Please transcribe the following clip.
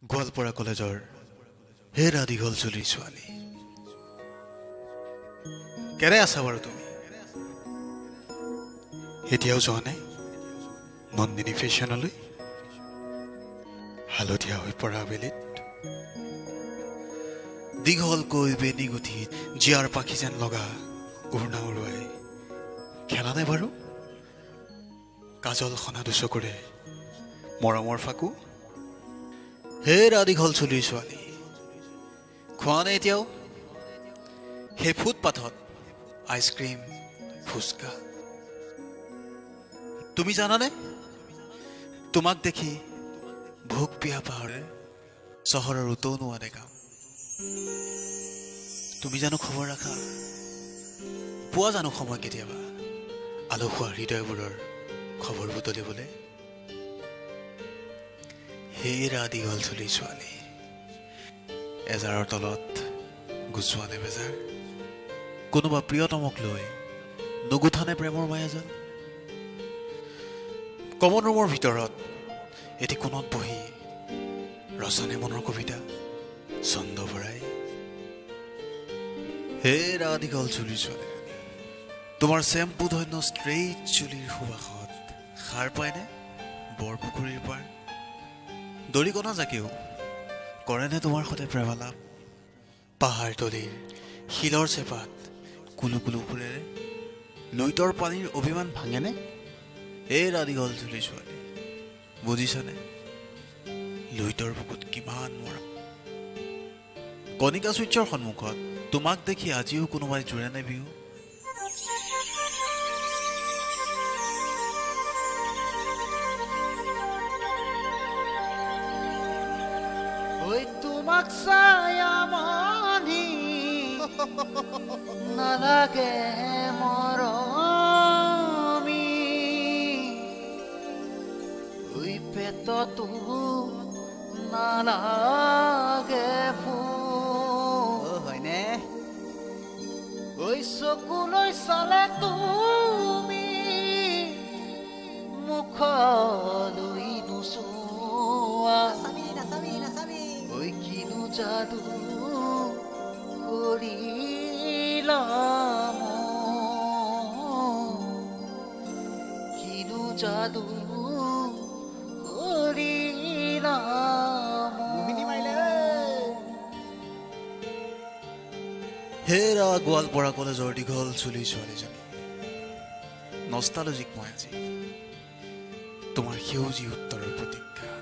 গোৱালপাৰা কলেজৰ হেৰা দীঘল চুলিৰ ছোৱালী কেনে আছা বাৰু তুমি এতিয়াও যোৱা নাই নন্দিনী ফেশ্বনলৈ হালধীয়া হৈ পৰা আবেলিত দীঘলকৈ বেনি গুঠিত জীয়াৰ পাখি যেন লগা উৰ্ণা উৰুৱাই খেলা নাই বাৰু কাজল সনা দুচকুৰে মৰমৰ ফাকু হেৰা দীঘল চুলিৰ ছোৱালী খোৱা নাই এতিয়াও সেই ফুটপাথত আইচক্ৰীম ফুচকা তুমি জানানে তোমাক দেখি ভোক পিয়া পাহৰে চহৰৰ উতৌ নোৱা দেখাম তুমি জানো খবৰ ৰাখা পোৱা জানো সময় কেতিয়াবা আলসুৱা হৃদয়বোৰৰ খবৰ বুটলিবলৈ হেৰা দীঘল চুলিৰ ছোৱালী এজাৰৰ তলত গুচোৱা নে বেজাৰ কোনোবা প্ৰিয়তমক লৈ নুগুঠানে প্ৰেমৰ মায়াজাল কমন ৰুমৰ ভিতৰত এটি কোণত বহি ৰচনে মনৰ কবিতা ছন্দ ভৰাই হেৰা দীঘল চুলিৰ ছোৱালী তোমাৰ চেম্পু ধন্য ষ্ট্ৰেইট চুলিৰ সুবাসত সাৰ পায়নে বৰপুখুৰীৰ পাৰ দৰিকণা জাকেও কৰেনে তোমাৰ সতে প্ৰেমালাপ পাহাৰতলীৰ শিলৰ চেপাত কুলু কুলু সুৰেৰে নৈতৰ পানীৰ অভিমান ভাঙেনে হেৰা দীঘল চুলিৰ ছোৱালী বুজিছানে লুইতৰ বুকুত কিমান মৰম কণিকা সূৰ্যৰ সন্মুখত তোমাক দেখি আজিও কোনোবাই জোৰে নে বিহু তোমাক ছায়ামণি নালাগে মৰমি ঐ পেটতো নালাগে ফুল হয়নে ঐ চকুলৈ চালে তুমি মুখলৈ নোচোৱা ঐ কিনো যাদু কৰিলা কিনো যাদু কৰিলা হেৰা গোৱালপাৰা কলেজৰ দীঘল চুলিৰ ছোৱালীজনী নষ্টালজিক মই আজি তোমাৰ সেউজী উত্তৰৰ প্ৰতীক্ষা